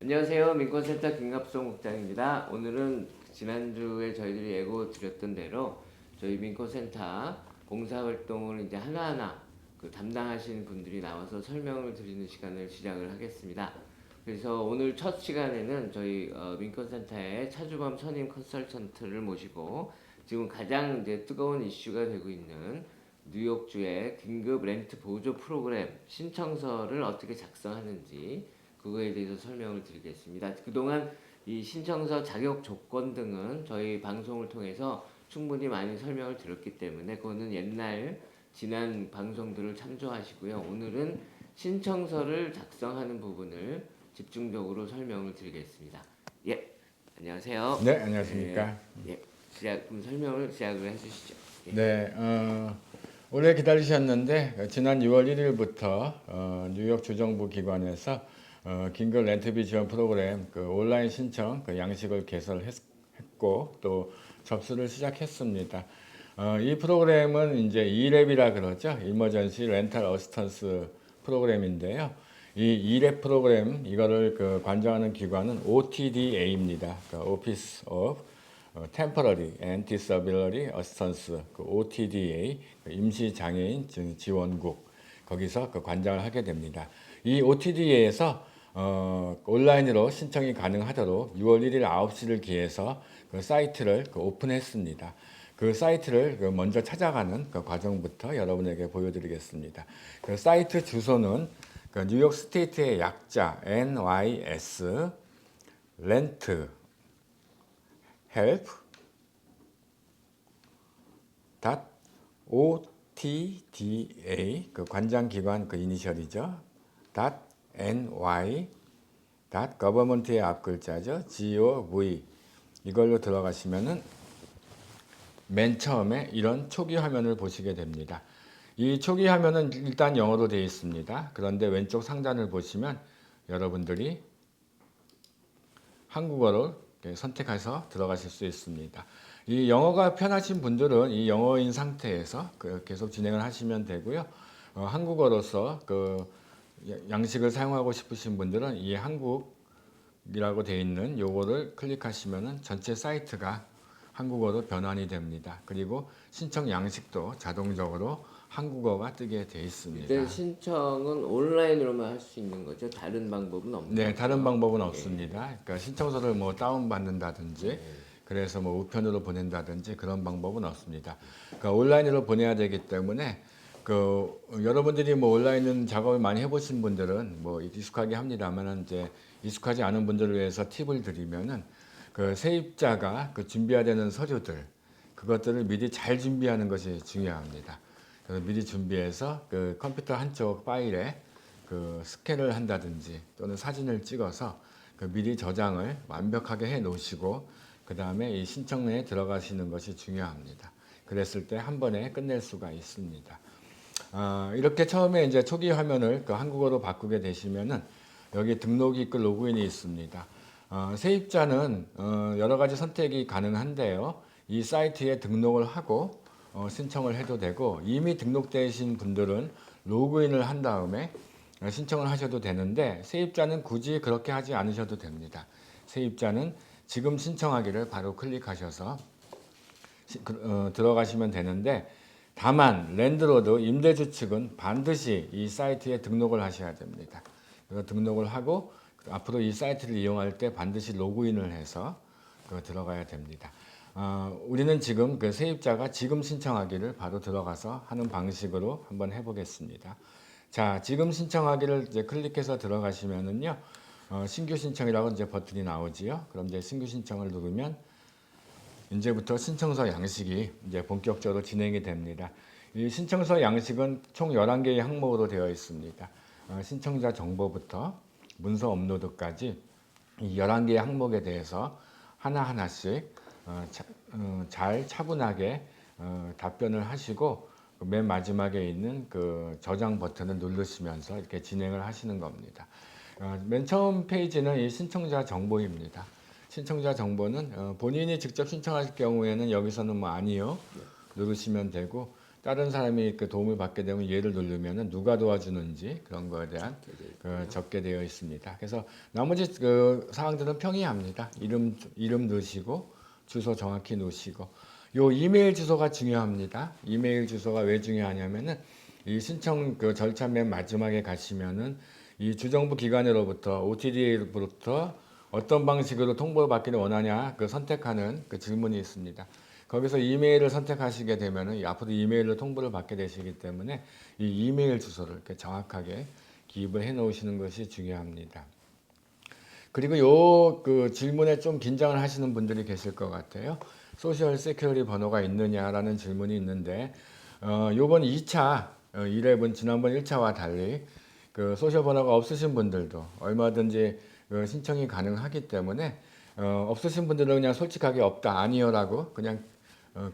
안녕하세요. 민권센터 김갑송 국장입니다. 오늘은 지난주에 저희들이 예고 드렸던 대로 저희 민권센터 봉사활동을 이제 하나하나 담당하시는 분들이 나와서 설명을 드리는 시간을 시작을 하겠습니다. 그래서 오늘 첫 시간에는 저희 민권센터의 차주범 선임 컨설턴트를 모시고 지금 가장 이제 뜨거운 이슈가 되고 있는 뉴욕주의 긴급 렌트 보조 프로그램 신청서를 어떻게 작성하는지 그거에 대해서 설명을 드리겠습니다. 그동안 이 신청서 자격 조건 등은 저희 방송을 통해서 충분히 많이 설명을 드렸기 때문에 그거는 지난 방송들을 참조하시고요. 오늘은 신청서를 작성하는 부분을 집중적으로 설명을 드리겠습니다. 예, 안녕하세요. 네, 안녕하십니까. 그럼 설명을 시작을 해주시죠. 예. 네, 오래 기다리셨는데 지난 6월 1일부터 뉴욕 주정부 기관에서 긴급 렌트비 지원 프로그램 온라인 신청 양식을 개설했고 또 접수를 시작했습니다. 이 프로그램은 이제 ERAP이라 그러죠. Emergency Rental Assistance 프로그램인데요. 이 ERAP 프로그램 이거를 관장하는 기관은 OTDA입니다. Office of Temporary and Disability Assistance, OTDA, 임시 장애인 지원국 거기서 관장을 하게 됩니다. 이 OTDA에서 온라인으로 신청이 가능하도록 6월 1일 9시를 기해서 사이트를 오픈했습니다. 그 사이트를 먼저 찾아가는 과정부터 여러분에게 보여드리겠습니다. 그 사이트 주소는 뉴욕 스테이트의 약자 NYS 렌트 help.otda 관장기관 이니셜이죠. .ny .government의 앞글자죠. gov 이걸로 들어가시면은 맨 처음에 이런 초기 화면을 보시게 됩니다. 이 초기 화면은 일단 영어로 되어 있습니다. 그런데 왼쪽 상단을 보시면 여러분들이 한국어로 선택해서 들어가실 수 있습니다. 이 영어가 편하신 분들은 이 영어인 상태에서 계속 진행을 하시면 되고요. 한국어로서 양식을 사용하고 싶으신 분들은 이 한국이라고 되어 있는 요거를 클릭하시면은 전체 사이트가 한국어로 변환이 됩니다. 그리고 신청 양식도 자동적으로 한국어가 뜨게 되어 있습니다. 이때 신청은 온라인으로만 할 수 있는 거죠? 다른 방법은 없나요? 네, 다른 방법은 없습니다. 그러니까 신청서를 다운받는다든지 그래서 우편으로 보낸다든지 그런 방법은 없습니다. 그러니까 온라인으로 보내야 되기 때문에 여러분들이 온라인 작업을 많이 해보신 분들은 익숙하게 합니다만은 이제 익숙하지 않은 분들을 위해서 팁을 드리면은 세입자가 준비해야 되는 서류들 그것들을 미리 잘 준비하는 것이 중요합니다. 그래서 미리 준비해서 컴퓨터 한쪽 파일에 스캔을 한다든지 또는 사진을 찍어서 미리 저장을 완벽하게 해 놓으시고 그 다음에 이 신청에 들어가시는 것이 중요합니다. 그랬을 때 한 번에 끝낼 수가 있습니다. 이렇게 처음에 이제 초기 화면을 한국어로 바꾸게 되시면은 여기 등록이 있고 로그인이 있습니다. 세입자는 여러 가지 선택이 가능한데요. 이 사이트에 등록을 하고 신청을 해도 되고 이미 등록되신 분들은 로그인을 한 다음에 신청을 하셔도 되는데 세입자는 굳이 그렇게 하지 않으셔도 됩니다. 세입자는 지금 신청하기를 바로 클릭하셔서 들어가시면 되는데 다만 랜드로드 임대주 측은 반드시 이 사이트에 등록을 하셔야 됩니다. 그래서 등록을 하고 앞으로 이 사이트를 이용할 때 반드시 로그인을 해서 들어가야 됩니다. 우리는 지금 세입자가 지금 신청하기를 바로 들어가서 하는 방식으로 한번 해보겠습니다. 자, 지금 신청하기를 이제 클릭해서 들어가시면은요, 신규 신청이라고 이제 버튼이 나오지요. 그럼 이제 신규 신청을 누르면 이제부터 신청서 양식이 이제 본격적으로 진행이 됩니다. 이 신청서 양식은 총 11개의 항목으로 되어 있습니다. 신청자 정보부터 문서 업로드까지 이 11개의 항목에 대해서 하나하나씩 잘 차분하게 답변을 하시고 맨 마지막에 있는 저장 버튼을 누르시면서 이렇게 진행을 하시는 겁니다. 맨 처음 페이지는 이 신청자 정보입니다. 신청자 정보는 본인이 직접 신청하실 경우에는 여기서는 아니요 누르시면 되고 다른 사람이 그 도움을 받게 되면 얘를 누르면은 누가 도와주는지 그런 거에 대한 적게 되어 있습니다. 그래서 나머지 그 사항들은 평이합니다. 이름 넣으시고 주소 정확히 놓으시고 요 이메일 주소가 중요합니다. 이메일 주소가 왜 중요하냐면은 이 신청 그 절차 맨 마지막에 가시면은 이 주정부 기관으로부터 OTD로부터 어떤 방식으로 통보를 받기를 원하냐 그 선택하는 그 질문이 있습니다. 거기서 이메일을 선택하시게 되면은 앞으로 이메일로 통보를 받게 되시기 때문에 이 이메일 주소를 이렇게 정확하게 기입을 해 놓으시는 것이 중요합니다. 그리고 요 그 질문에 좀 긴장을 하시는 분들이 계실 것 같아요. 소셜 세큐리티 번호가 있느냐라는 질문이 있는데 요번 2차 11 지난번 1차와 달리 그 소셜 번호가 없으신 분들도 얼마든지 그 신청이 가능하기 때문에 없으신 분들은 그냥 솔직하게 없다 아니요라고 그냥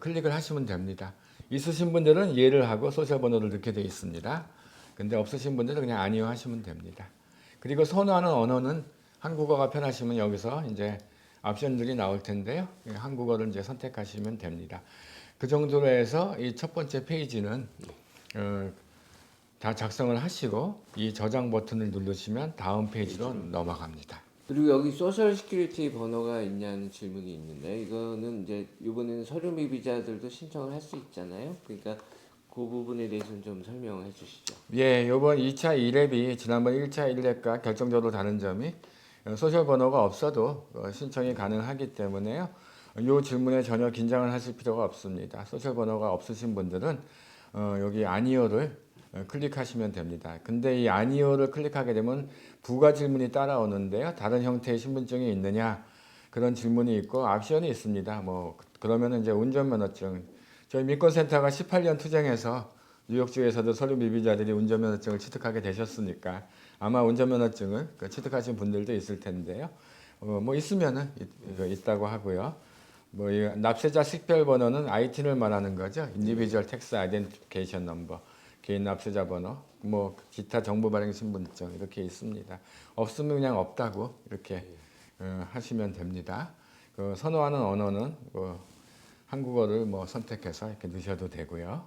클릭을 하시면 됩니다. 있으신 분들은 예를 하고 소셜 번호를 넣게 되어 있습니다. 근데 없으신 분들은 그냥 아니요 하시면 됩니다. 그리고 선호하는 언어는 한국어가 편하시면 여기서 이제 옵션들이 나올 텐데요. 한국어를 이제 선택하시면 됩니다. 그 정도로 해서 이 첫 번째 페이지는 다 작성을 하시고 이 저장 버튼을 누르시면 다음 페이지로 넘어갑니다. 그리고 여기 소셜 시큐리티 번호가 있냐는 질문이 있는데 이거는 이제 이번에는 서류 미비자들도 신청을 할 수 있잖아요. 그러니까 그 부분에 대해서는 좀 설명해 주시죠. 예, 이번 2차 1랩이 지난번 1차 1랩과 결정적으로 다른 점이 소셜 번호가 없어도 신청이 가능하기 때문에요. 이 질문에 전혀 긴장을 하실 필요가 없습니다. 소셜 번호가 없으신 분들은 여기 아니오를 클릭하시면 됩니다. 근데 이 아니오를 클릭하게 되면 부가 질문이 따라오는데요. 다른 형태의 신분증이 있느냐 그런 질문이 있고 옵션이 있습니다. 뭐 그러면은 이제 운전면허증 저희 민권센터가 18년 투쟁해서 뉴욕주에서도 서류 미비자들이 운전면허증을 취득하게 되셨으니까 아마 운전면허증을 취득하신 분들도 있을 텐데요. 뭐 있으면은 있다고 하고요. 뭐 이 납세자 식별번호는 IT를 말하는 거죠. Individual Tax Identification Number. 개인 납세자 번호, 뭐 기타 정보 발행 신분증 이렇게 있습니다. 없으면 그냥 없다고 이렇게 하시면 됩니다. 선호하는 언어는 한국어를 뭐 선택해서 이렇게 넣으셔도 되고요.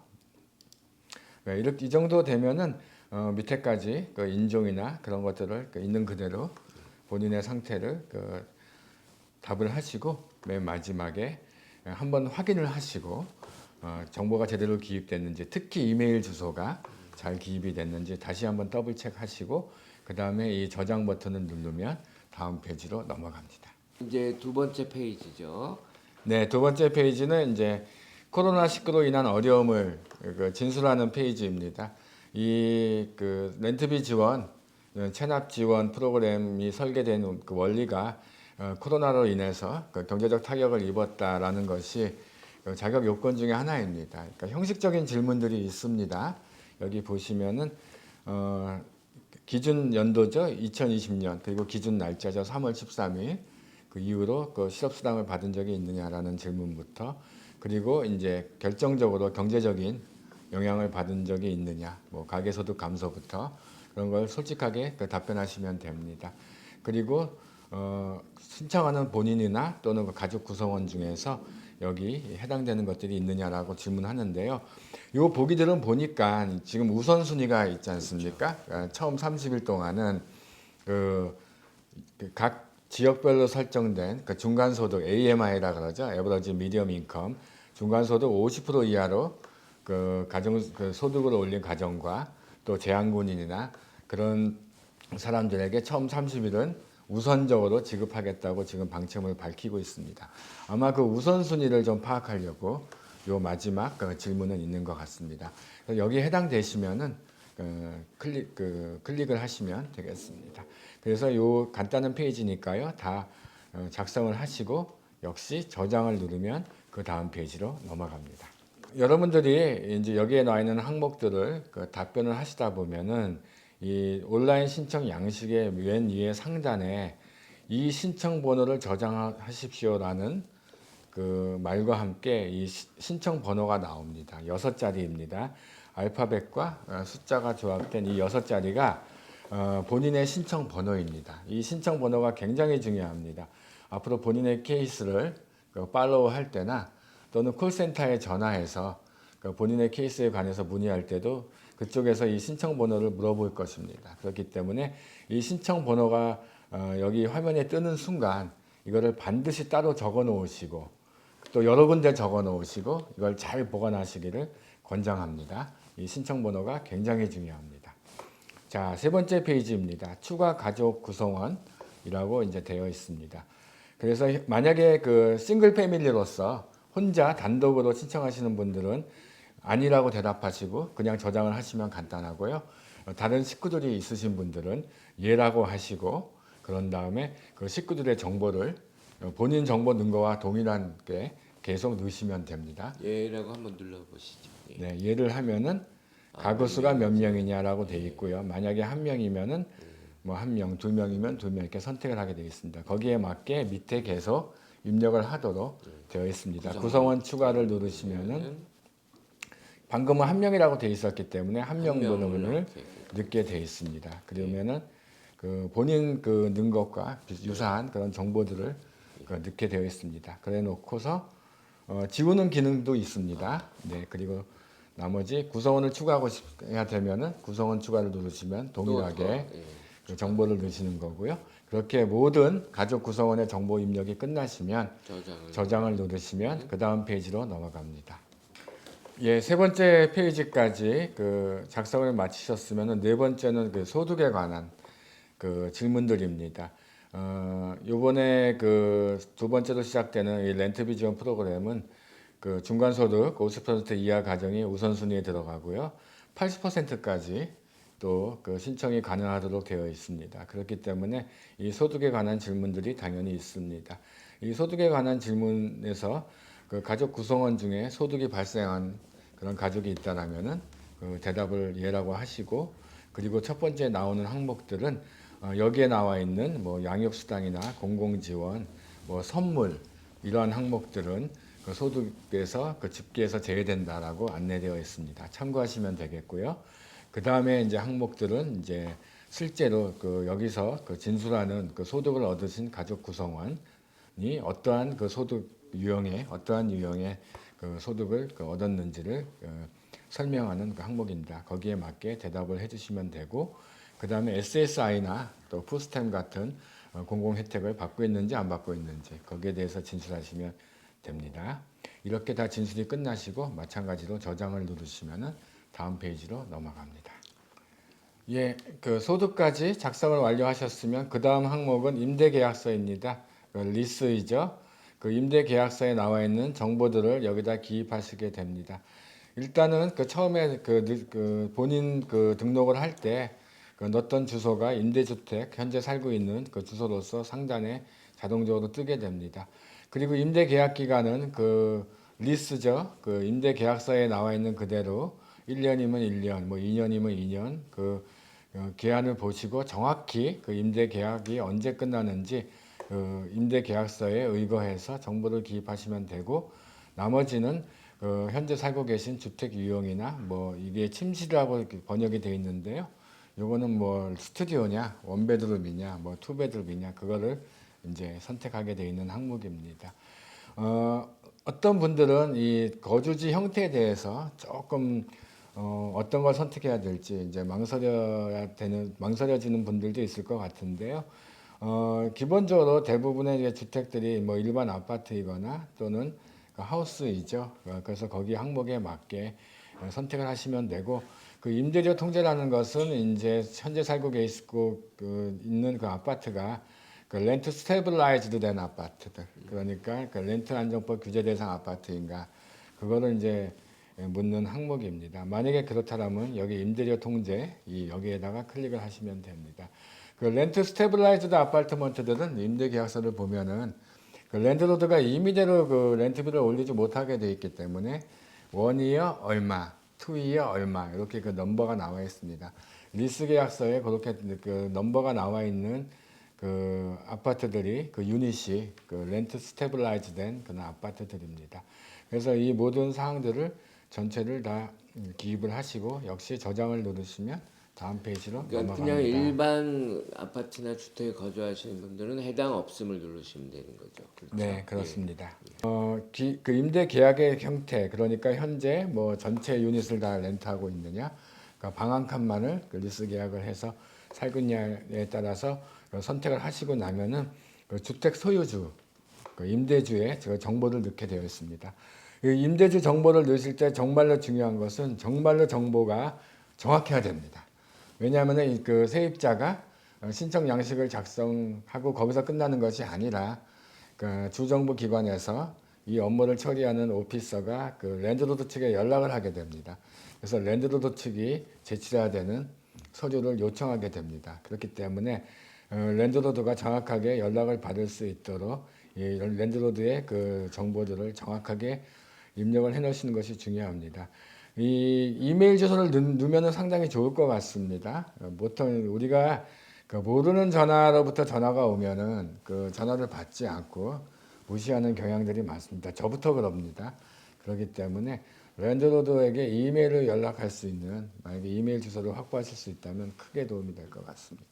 이렇게 이 정도 되면은 밑에까지 인종이나 그런 것들을 있는 그대로 본인의 상태를 답을 하시고 맨 마지막에 한번 확인을 하시고 정보가 제대로 기입됐는지 특히 이메일 주소가 잘 기입이 됐는지 다시 한번 더블 체크하시고 그 다음에 이 저장 버튼을 누르면 다음 페이지로 넘어갑니다. 이제 두 번째 페이지죠. 네, 두 번째 페이지는 이제 코로나19로 인한 어려움을 진술하는 페이지입니다. 이 렌트비 지원, 체납 지원 프로그램이 설계된 그 원리가 코로나로 인해서 경제적 타격을 입었다라는 것이 자격 요건 중에 하나입니다. 그러니까 형식적인 질문들이 있습니다. 여기 보시면은 기준 연도죠, 2020년 그리고 기준 날짜죠, 3월 13일 그 이후로 실업수당을 받은 적이 있느냐라는 질문부터 그리고 이제 결정적으로 경제적인 영향을 받은 적이 있느냐, 뭐 가계소득 감소부터 그런 걸 솔직하게 답변하시면 됩니다. 그리고 신청하는 본인이나 또는 가족 구성원 중에서 여기 해당되는 것들이 있느냐라고 질문하는데요. 이 보기들은 보니까 지금 우선순위가 있지 않습니까? 처음 30일 동안은 각 지역별로 설정된 중간소득 AMI라 그러죠. Average Medium Income 중간소득 50% 이하로 가정 소득을 올린 가정과 또 재향군인이나 그런 사람들에게 처음 30일은 우선적으로 지급하겠다고 지금 방침을 밝히고 있습니다. 아마 그 우선순위를 좀 파악하려고 요 마지막 질문은 있는 것 같습니다. 여기에 해당되시면은 클릭을 하시면 되겠습니다. 그래서 요 간단한 페이지니까요. 다 작성을 하시고 역시 저장을 누르면 그 다음 페이지로 넘어갑니다. 여러분들이 이제 여기에 나와 있는 항목들을 답변을 하시다 보면은 이 온라인 신청 양식의 맨 위에 상단에 이 신청 번호를 저장하십시오라는 그 말과 함께 이 신청 번호가 나옵니다. 6자리입니다. 알파벳과 숫자가 조합된 이 6자리가 본인의 신청 번호입니다. 이 신청 번호가 굉장히 중요합니다. 앞으로 본인의 케이스를 팔로우 할 때나 또는 콜센터에 전화해서 그러니까 본인의 케이스에 관해서 문의할 때도 그쪽에서 이 신청 번호를 물어볼 것입니다. 그렇기 때문에 이 신청 번호가 여기 화면에 뜨는 순간 이거를 반드시 따로 적어 놓으시고 또 여러 군데 적어 놓으시고 이걸 잘 보관하시기를 권장합니다. 이 신청 번호가 굉장히 중요합니다. 자, 세 번째 페이지입니다. 추가 가족 구성원이라고 이제 되어 있습니다. 그래서 만약에 그 싱글 패밀리로서 혼자 단독으로 신청하시는 분들은 아니라고 대답하시고 그냥 저장을 하시면 간단하고요. 다른 식구들이 있으신 분들은 예라고 하시고 그런 다음에 그 식구들의 정보를 본인 정보 넣은 거와 동일하게 계속 넣으시면 됩니다. 예라고 한번 눌러보시죠. 예. 네, 예를 하면은 가구 수가 몇 명이냐라고 되어 있고요. 만약에 한 명이면은 뭐 한 명, 두 명이면 두 명 이렇게 선택을 하게 되어 있습니다. 거기에 맞게 밑에 계속 입력을 하도록 되어 있습니다. 구성원 추가를 누르시면은 방금은 한 명이라고 되어 있었기 때문에 한 명 번호를 넣게 되어 있습니다. 그러면은 그 본인 그 넣은 것과 유사한 그런 정보들을 넣게 되어 있습니다. 그래 놓고서 지우는 기능도 있습니다. 네, 그리고 나머지 구성원을 추가하고 해야 되면은 구성원 추가를 누르시면 동일하게 그 정보를 넣으시는 거고요. 그렇게 모든 가족 구성원의 정보 입력이 끝나시면 저장을 누르시면 그 다음 페이지로 넘어갑니다. 예, 세 번째 페이지까지 그 작성을 마치셨으면은 네 번째는 그 소득에 관한 그 질문들입니다. 요번에 그 두 번째로 시작되는 이 렌트 비전 프로그램은 그 중간소득 50% 이하 가정이 우선순위에 들어가고요. 80%까지 또 그 신청이 가능하도록 되어 있습니다. 그렇기 때문에 이 소득에 관한 질문들이 당연히 있습니다. 이 소득에 관한 질문에서 그 가족 구성원 중에 소득이 발생한 그런 가족이 있다라면은 그 대답을 예라고 하시고 그리고 첫 번째 나오는 항목들은 여기에 나와 있는 뭐 양육수당이나 공공지원, 뭐 선물 이러한 항목들은 그 소득에서 그 집계에서 제외된다라고 안내되어 있습니다. 참고하시면 되겠고요. 그 다음에 이제 항목들은 이제 실제로 그 여기서 그 진술하는 그 소득을 얻으신 가족 구성원이 어떠한 그 소득 유형의 어떠한 유형의 그 소득을 그 얻었는지를 설명하는 그 항목입니다. 거기에 맞게 대답을 해주시면 되고 그 다음에 SSI나 또 푸스템 같은 공공 혜택을 받고 있는지 안 받고 있는지 거기에 대해서 진술하시면 됩니다. 이렇게 다 진술이 끝나시고 마찬가지로 저장을 누르시면은 다음 페이지로 넘어갑니다. 예, 그 소득까지 작성을 완료하셨으면 그 다음 항목은 임대계약서입니다. 그 리스이죠. 그 임대계약서에 나와 있는 정보들을 여기다 기입하시게 됩니다. 일단은 그 처음에 그 본인 그 등록을 할 때 그 넣었던 주소가 임대주택 현재 살고 있는 그 주소로서 상단에 자동적으로 뜨게 됩니다. 그리고 임대계약 기간은 그 리스죠. 그 임대계약서에 나와 있는 그대로 1년이면 1년, 뭐 2년이면 2년 그 기한을 보시고 정확히 그 임대계약이 언제 끝나는지 그 임대계약서에 의거해서 정보를 기입하시면 되고 나머지는 그 현재 살고 계신 주택 유형이나 뭐 이게 침실이라고 이렇게 번역이 되어 있는데요. 요거는 뭐 스튜디오냐, 원베드룸이냐, 뭐 투베드룸이냐 그거를 이제 선택하게 되어 있는 항목입니다. 어떤 분들은 이 거주지 형태에 대해서 조금 어떤 걸 선택해야 될지 이제 망설여지는 분들도 있을 것 같은데요. 기본적으로 대부분의 이제 주택들이 뭐 일반 아파트이거나 또는 그 하우스이죠. 그래서 거기 항목에 맞게 선택을 하시면 되고 그 임대료 통제라는 것은 이제 현재 살고 계시고 있는 그 아파트가 그 렌트 스테빌라이즈드 된 아파트들 그러니까 그 렌트 안정법 규제 대상 아파트인가 그거를 이제 묻는 항목입니다. 만약에 그렇다면 여기 임대료 통제 여기에다가 클릭을 하시면 됩니다. 그 렌트 스테빌라이즈드 아파트먼트들은 임대 계약서를 보면은 그 랜드로드가 임의대로 그 렌트비를 올리지 못하게 되어 있기 때문에 1이어 얼마, 2이어 얼마 이렇게 그 넘버가 나와 있습니다. 리스 계약서에 그렇게 그 넘버가 나와 있는 그 아파트들이 그 유닛이 그 렌트 스테빌라이즈된 그런 아파트들입니다. 그래서 이 모든 사항들을 전체를 다 기입을 하시고 역시 저장을 누르시면 다음 페이지로 그러니까 넘어갑니다. 그냥 일반 아파트나 주택에 거주하시는 분들은 해당 없음을 누르시면 되는 거죠. 그렇죠? 네, 그렇습니다. 그 임대 계약의 형태, 그러니까 현재 뭐 전체 유닛을 다 렌트하고 있느냐, 그러니까 방 한 칸만을 그 리스 계약을 해서 살고 있냐에 따라서 선택을 하시고 나면은 그 주택 소유주, 그 임대주의 저 정보를 넣게 되어 있습니다. 이 임대주 정보를 넣으실 때 정말로 중요한 것은 정말로 정보가 정확해야 됩니다. 왜냐하면 그 세입자가 신청 양식을 작성하고 거기서 끝나는 것이 아니라 그 주정부 기관에서 이 업무를 처리하는 오피서가 그 랜드로드 측에 연락을 하게 됩니다. 그래서 랜드로드 측이 제출해야 되는 서류를 요청하게 됩니다. 그렇기 때문에 랜드로드가 정확하게 연락을 받을 수 있도록 이 랜드로드의 그 정보들을 정확하게 입력을 해 놓으시는 것이 중요합니다. 이 이메일 주소를 넣으면 상당히 좋을 것 같습니다. 보통 우리가 그 모르는 전화로부터 전화가 오면은 그 전화를 받지 않고 무시하는 경향들이 많습니다. 저부터 그럽니다. 그렇기 때문에 랜드로드에게 이메일을 연락할 수 있는 만약에 이메일 주소를 확보하실 수 있다면 크게 도움이 될 것 같습니다.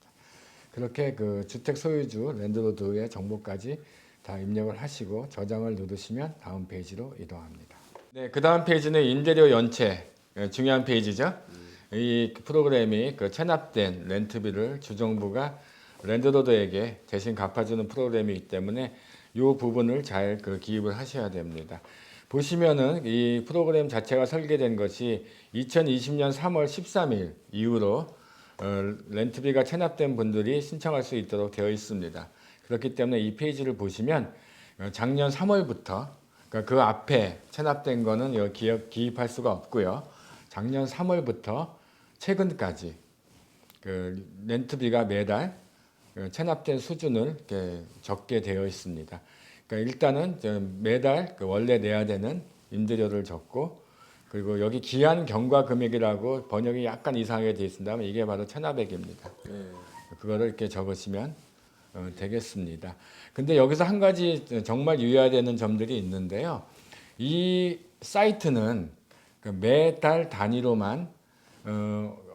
그렇게 그 주택 소유주 랜드로드의 정보까지 다 입력을 하시고 저장을 누르시면 다음 페이지로 이동합니다. 네, 그 다음 페이지는 임대료 연체, 중요한 페이지죠. 이 프로그램이 그 체납된 렌트비를 주정부가 랜드로드에게 대신 갚아주는 프로그램이기 때문에 이 부분을 잘 그 기입을 하셔야 됩니다. 보시면은 이 프로그램 자체가 설계된 것이 2020년 3월 13일 이후로 렌트비가 체납된 분들이 신청할 수 있도록 되어 있습니다. 그렇기 때문에 이 페이지를 보시면 작년 3월부터 그러니까 그 앞에 체납된 거는 여기 기입할 수가 없고요. 작년 3월부터 최근까지 그 렌트비가 매달 체납된 수준을 이렇게 적게 되어 있습니다. 그러니까 일단은 매달 그 원래 내야 되는 임대료를 적고 그리고 여기 기한 경과 금액이라고 번역이 약간 이상하게 되어 있습니다만 이게 바로 체납액입니다. 그거를 이렇게 적으시면 되겠습니다. 근데 여기서 한 가지 정말 유의해야 되는 점들이 있는데요. 이 사이트는 그 매달 단위로만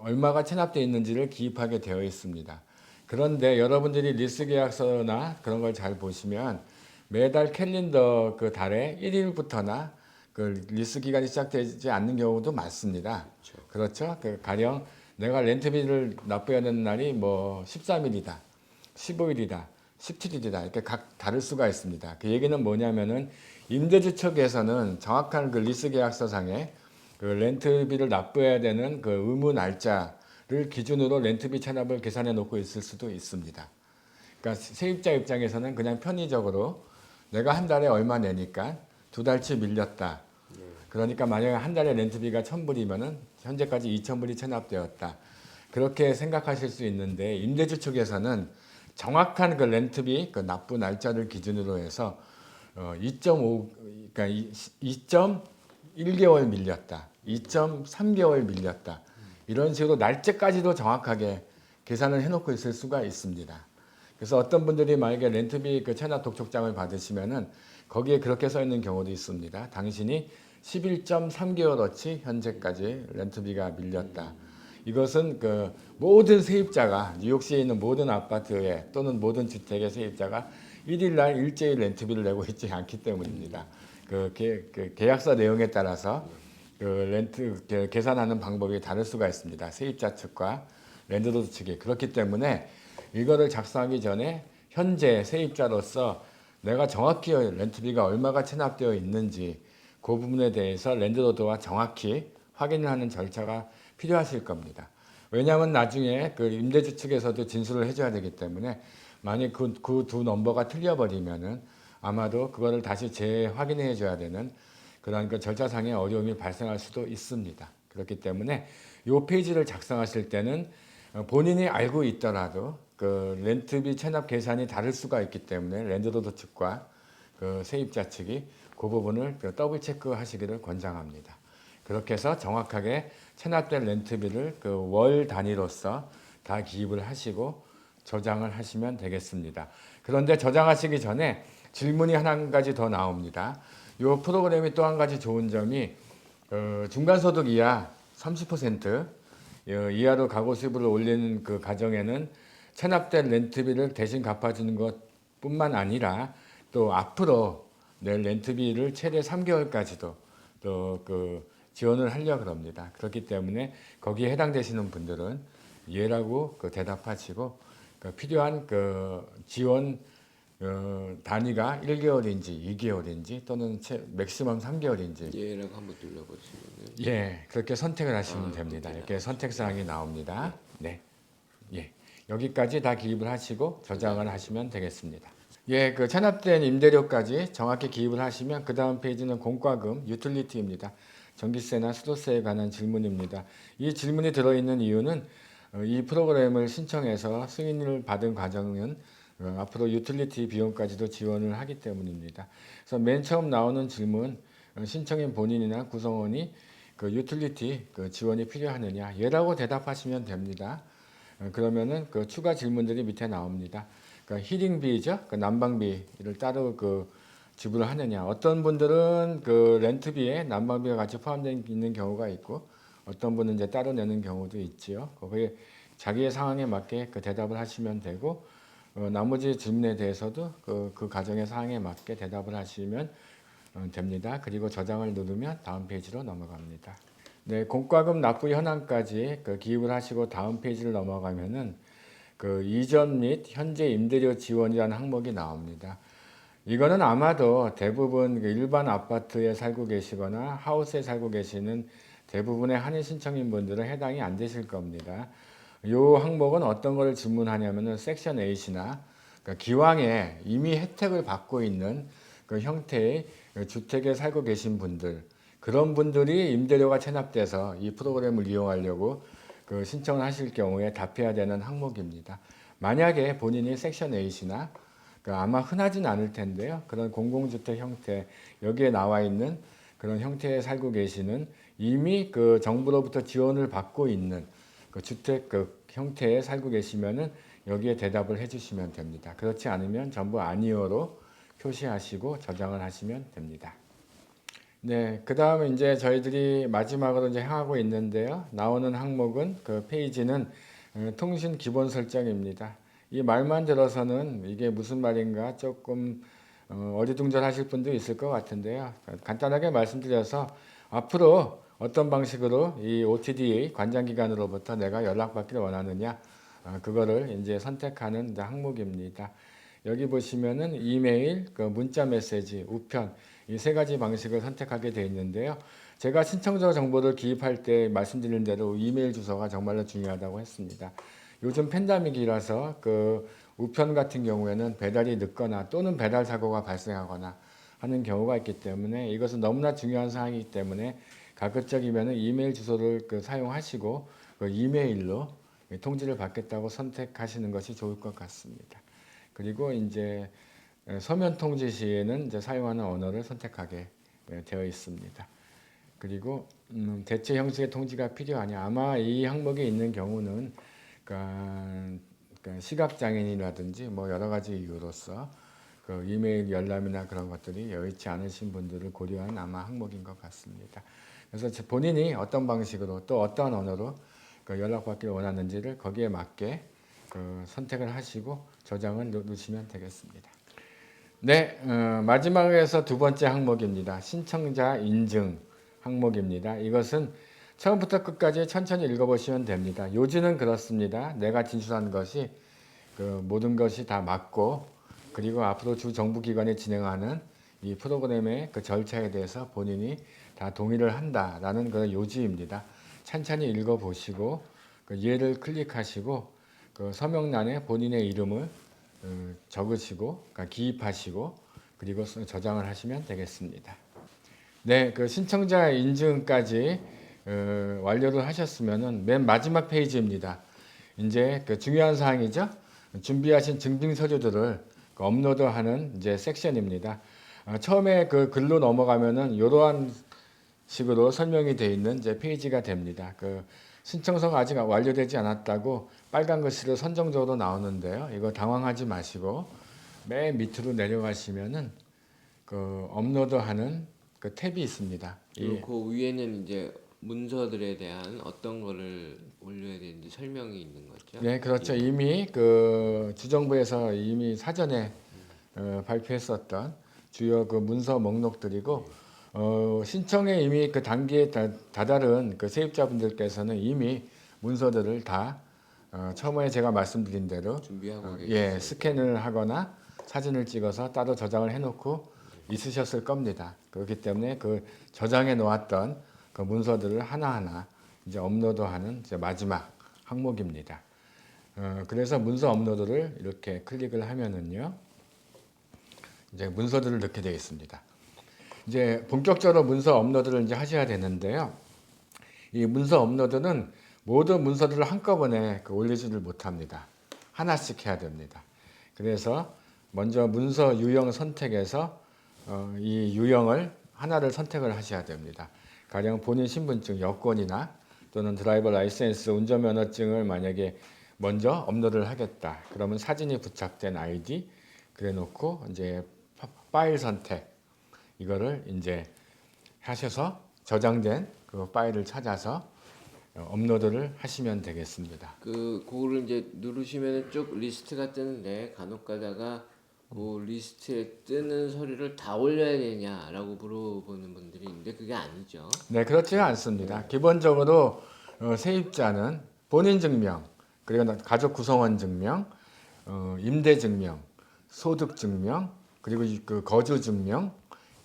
얼마가 체납되어 있는지를 기입하게 되어 있습니다. 그런데 여러분들이 리스 계약서나 그런 걸 잘 보시면 매달 캘린더 그 달에 1일부터나 그 리스 기간이 시작되지 않는 경우도 많습니다. 그렇죠? 그 가령 내가 렌트비를 납부해야 되는 날이 뭐 13일이다, 15일이다, 17일이다 이렇게 각 다를 수가 있습니다. 그 얘기는 뭐냐면은 임대주 측에서는 정확한 그 리스 계약서상에 그 렌트비를 납부해야 되는 그 의무 날짜를 기준으로 렌트비 체납을 계산해 놓고 있을 수도 있습니다. 그러니까 세입자 입장에서는 그냥 편의적으로 내가 한 달에 얼마 내니까 두 달치 밀렸다. 그러니까 만약에 한 달에 렌트비가 1,000불이면은 현재까지 2,000불이 체납되었다. 그렇게 생각하실 수 있는데 임대주 측에서는 정확한 그 렌트비 그 납부 날짜를 기준으로 해서 2.5 그러니까 2.1개월 밀렸다. 2.3개월 밀렸다. 이런 식으로 날짜까지도 정확하게 계산을 해놓고 있을 수가 있습니다. 그래서 어떤 분들이 만약에 렌트비 그 체납 독촉장을 받으시면은 거기에 그렇게 써 있는 경우도 있습니다. 당신이 11.3개월어치 현재까지 렌트비가 밀렸다. 이것은 그 모든 세입자가 뉴욕시에 있는 모든 아파트에 또는 모든 주택의 세입자가 1일날 일제히 렌트비를 내고 있지 않기 때문입니다. 그 계약서 내용에 따라서 그 렌트 계산하는 방법이 다를 수가 있습니다. 세입자 측과 랜드로드 측이. 그렇기 때문에 이거를 작성하기 전에 현재 세입자로서 내가 정확히 렌트비가 얼마가 체납되어 있는지 그 부분에 대해서 랜드로드와 정확히 확인을 하는 절차가 필요하실 겁니다. 왜냐하면 나중에 그 임대주 측에서도 진술을 해줘야 되기 때문에 만약 그 두 넘버가 틀려버리면은 아마도 그거를 다시 재확인해 줘야 되는 그런 그 절차상의 어려움이 발생할 수도 있습니다. 그렇기 때문에 이 페이지를 작성하실 때는 본인이 알고 있더라도 그 렌트비 체납 계산이 다를 수가 있기 때문에 랜드로드 측과 그 세입자 측이 그 부분을 더블 체크하시기를 권장합니다. 그렇게 해서 정확하게 체납된 렌트비를 그 월 단위로서 다 기입을 하시고 저장을 하시면 되겠습니다. 그런데 저장하시기 전에 질문이 한 가지 더 나옵니다. 이 프로그램이 또 한 가지 좋은 점이 중간소득 이하 30%, 이하로 가구 수입을 올리는 그 가정에는 체납된 렌트비를 대신 갚아주는 것뿐만 아니라 또 앞으로 낼 렌트비를 최대 3개월까지도 또 그 지원을 하려고 합니다. 그렇기 때문에 거기에 해당되시는 분들은 예라고 그 대답하시고 그 필요한 그 지원 단위가 1개월인지 2개월인지 또는 맥시멈 3개월인지 얘라고 한번 눌러보시면은 예 그렇게 선택을 하시면 됩니다. 그렇게 이렇게 선택 사항이 나옵니다. 네, 예 여기까지 다 기입을 하시고 저장을 하시면 되겠습니다. 예, 그 체납된 임대료까지 정확히 기입을 하시면 그 다음 페이지는 공과금 유틸리티입니다. 전기세나 수도세에 관한 질문입니다. 이 질문이 들어있는 이유는 이 프로그램을 신청해서 승인을 받은 과정은 앞으로 유틸리티 비용까지도 지원을 하기 때문입니다. 그래서 맨 처음 나오는 질문 신청인 본인이나 구성원이 그 유틸리티 그 지원이 필요하느냐 예라고 대답하시면 됩니다. 그러면은 그 추가 질문들이 밑에 나옵니다. 그러니까 히링비죠, 그 난방비를 따로 그 지불을 하느냐. 어떤 분들은 그 렌트비에 난방비가 같이 포함되어 있는 경우가 있고, 어떤 분은 이제 따로 내는 경우도 있지요. 거기에 자기의 상황에 맞게 그 대답을 하시면 되고, 나머지 질문에 대해서도 그 가정의 상황에 맞게 대답을 하시면 됩니다. 그리고 저장을 누르면 다음 페이지로 넘어갑니다. 네, 공과금 납부 현황까지 그 기입을 하시고 다음 페이지를 넘어가면은 그 이전 및 현재 임대료 지원이라는 항목이 나옵니다. 이거는 아마도 대부분 그 일반 아파트에 살고 계시거나 하우스에 살고 계시는 대부분의 한인 신청인 분들은 해당이 안 되실 겁니다. 이 항목은 어떤 것을 질문하냐면은 섹션 8이나 그러니까 기왕에 이미 혜택을 받고 있는 그 형태의 주택에 살고 계신 분들 그런 분들이 임대료가 체납돼서 이 프로그램을 이용하려고 그 신청을 하실 경우에 답해야 되는 항목입니다. 만약에 본인이 섹션 8이나 그 아마 흔하진 않을 텐데요. 그런 공공주택 형태 여기에 나와 있는 그런 형태에 살고 계시는 이미 그 정부로부터 지원을 받고 있는 그 주택 그 형태에 살고 계시면은 여기에 대답을 해주시면 됩니다. 그렇지 않으면 전부 아니오로 표시하시고 저장을 하시면 됩니다. 네, 그 다음에 이제 저희들이 마지막으로 이제 향하고 있는데요. 나오는 항목은 그 페이지는 통신 기본 설정입니다. 이 말만 들어서는 이게 무슨 말인가 조금 어리둥절하실 분도 있을 것 같은데요. 간단하게 말씀드려서 앞으로 어떤 방식으로 이 OTDA 관장기관으로부터 내가 연락받기를 원하느냐 그거를 이제 선택하는 이제 항목입니다. 여기 보시면은 이메일, 그 문자 메시지, 우편 이 세 가지 방식을 선택하게 되어 있는데요. 제가 신청자 정보를 기입할 때 말씀드린 대로 이메일 주소가 정말로 중요하다고 했습니다. 요즘 팬데믹이라서 그 우편 같은 경우에는 배달이 늦거나 또는 배달 사고가 발생하거나 하는 경우가 있기 때문에 이것은 너무나 중요한 사항이기 때문에 가급적이면 이메일 주소를 그 사용하시고 그 이메일로 통지를 받겠다고 선택하시는 것이 좋을 것 같습니다. 그리고 이제 서면 통지 시에는 이제 사용하는 언어를 선택하게 되어 있습니다. 그리고 대체 형식의 통지가 필요하냐? 아마 이 항목에 있는 경우는 그러니까 시각장애인이라든지 뭐 여러 가지 이유로서 그 이메일 열람이나 그런 것들이 여의치 않으신 분들을 고려한 아마 항목인 것 같습니다. 그래서 본인이 어떤 방식으로 또 어떠한 언어로 그 연락받기를 원하는지를 거기에 맞게 그 선택을 하시고 저장을 누르시면 되겠습니다. 네, 마지막에서 두 번째 항목입니다. 신청자 인증 항목입니다. 이것은 처음부터 끝까지 천천히 읽어보시면 됩니다. 요지는 그렇습니다. 내가 진술한 것이 그 모든 것이 다 맞고 그리고 앞으로 주 정부기관이 진행하는 이 프로그램의 그 절차에 대해서 본인이 다 동의를 한다라는 그 요지입니다. 천천히 읽어보시고 그 예를 클릭하시고 그 서명란에 본인의 이름을 적으시고 그러니까 기입하시고 그리고 저장을 하시면 되겠습니다. 네, 그 신청자 인증까지 완료를 하셨으면은 맨 마지막 페이지입니다. 이제 그 중요한 사항이죠. 준비하신 증빙 서류들을 그 업로드하는 이제 섹션입니다. 처음에 그 글로 넘어가면은 이러한 식으로 설명이 되어 있는 이제 페이지가 됩니다. 그 신청서가 아직 완료되지 않았다고 빨간 글씨로 선정적으로 나오는데요. 이거 당황하지 마시고 맨 밑으로 내려가시면은 그 업로드하는 그 탭이 있습니다. 그리고 그 위에는 이제 문서들에 대한 어떤 거를 올려야 되는지 설명이 있는 거죠? 네, 그렇죠. 예. 이미 그 주정부에서 이미 사전에 발표했었던 주요 그 문서 목록들이고 신청에 이미 그 단계에 다다른 그 세입자분들께서는 이미 문서들을 다 처음에 제가 말씀드린 대로 준비하고 예, 계시죠? 스캔을 하거나 사진을 찍어서 따로 저장을 해놓고 있으셨을 겁니다. 그렇기 때문에 그 저장해 놓았던 그 문서들을 하나하나 이제 업로드하는 이제 마지막 항목입니다. 그래서 문서 업로드를 이렇게 클릭을 하면은요, 이제 문서들을 넣게 되어 있습니다. 이제 본격적으로 문서 업로드를 이제 하셔야 되는데요. 이 문서 업로드는 모든 문서들을 한꺼번에 올리지를 못합니다. 하나씩 해야 됩니다. 그래서 먼저 문서 유형 선택에서 이 유형을 하나를 선택을 하셔야 됩니다. 가령 본인 신분증, 여권이나 또는 드라이버 라이센스, 운전면허증을 만약에 먼저 업로드를 하겠다. 그러면 사진이 부착된 아이디 그래 놓고 이제 파일 선택 이거를 이제 하셔서 저장된 그 파일을 찾아서 업로드를 하시면 되겠습니다. 그거를 이제 누르시면 쭉 리스트가 뜨는데 간혹 가다가 그 리스트에 뜨는 서류를 다 올려야 되냐라고 물어보는 분들이 있는데 그게 아니죠. 네, 그렇지가 않습니다. 기본적으로 세입자는 본인 증명, 그리고 가족 구성원 증명, 임대 증명, 소득 증명, 그리고 그 거주 증명,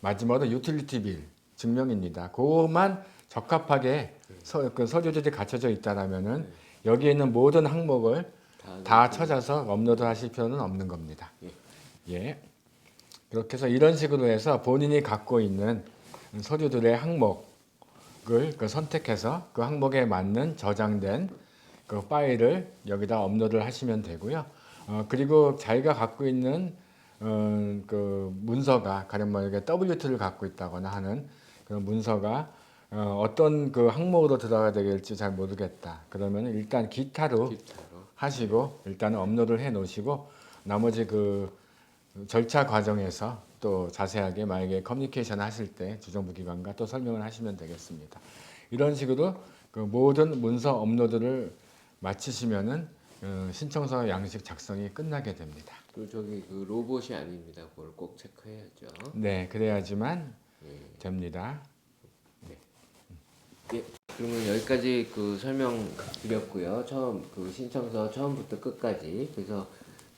마지막으로 유틸리티 빌 증명입니다. 그것만 적합하게 그 서류들이 갖춰져 있다라면은 여기에 있는 모든 항목을 다 찾아서 업로드하실 필요는 없는 겁니다. 예. 그렇게 해서 이런 식으로 해서 본인이 갖고 있는 서류들의 항목을 선택해서 그 항목에 맞는 저장된 그 파일을 여기다 업로드를 하시면 되고요. 그리고 자기가 갖고 있는 그 문서가 가령 뭐 이게 W2를 갖고 있다거나 하는 그런 문서가 어떤 그 항목으로 들어가야 될지 잘 모르겠다. 그러면 일단 기타로 하시고 일단은 업로드를 해 놓으시고 나머지 그 절차 과정에서 또 자세하게 만약에 커뮤니케이션 하실 때 주정부 기관과 또 설명을 하시면 되겠습니다. 이런 식으로 그 모든 문서 업로드를 마치시면은 신청서 양식 작성이 끝나게 됩니다. 그리고 저기 그 로봇이 아닙니다. 그걸 꼭 체크해야죠. 네, 그래야지만 예. 됩니다. 예. 그러면 여기까지 그 설명 드렸고요. 처음 그 신청서 처음부터 끝까지 그래서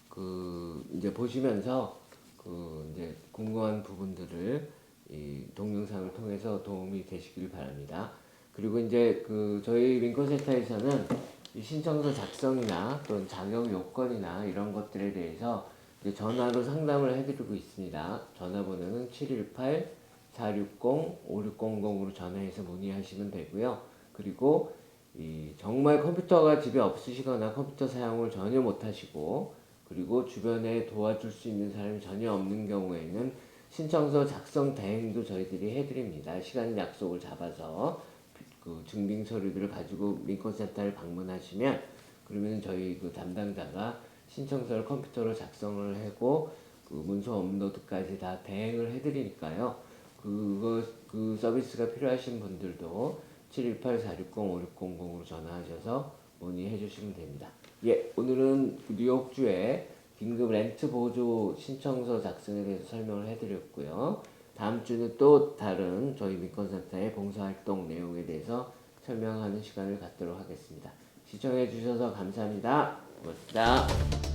그 이제 보시면서 그 이제 궁금한 부분들을 이 동영상을 통해서 도움이 되시길 바랍니다. 그리고 이제 그 저희 민권센터에서는 이 신청서 작성이나 또는 자격 요건이나 이런 것들에 대해서 이제 전화로 상담을 해드리고 있습니다. 전화번호는 718-460-5600으로 전화해서 문의하시면 되고요. 그리고 이 정말 컴퓨터가 집에 없으시거나 컴퓨터 사용을 전혀 못하시고 그리고 주변에 도와줄 수 있는 사람이 전혀 없는 경우에는 신청서 작성 대행도 저희들이 해드립니다. 시간 약속을 잡아서 그 증빙 서류들을 가지고 민권센터를 방문하시면 그러면 저희 그 담당자가 신청서를 컴퓨터로 작성을 하고 그 문서 업로드까지 다 대행을 해드리니까요. 그 서비스가 필요하신 분들도 718-460-5600으로 전화하셔서 문의해 주시면 됩니다. 예, 오늘은 뉴욕주의 긴급 렌트 보조 신청서 작성에 대해서 설명을 해드렸고요. 다음 주는 또 다른 저희 민권센터의 봉사활동 내용에 대해서 설명하는 시간을 갖도록 하겠습니다. 시청해 주셔서 감사합니다. 고맙습니다.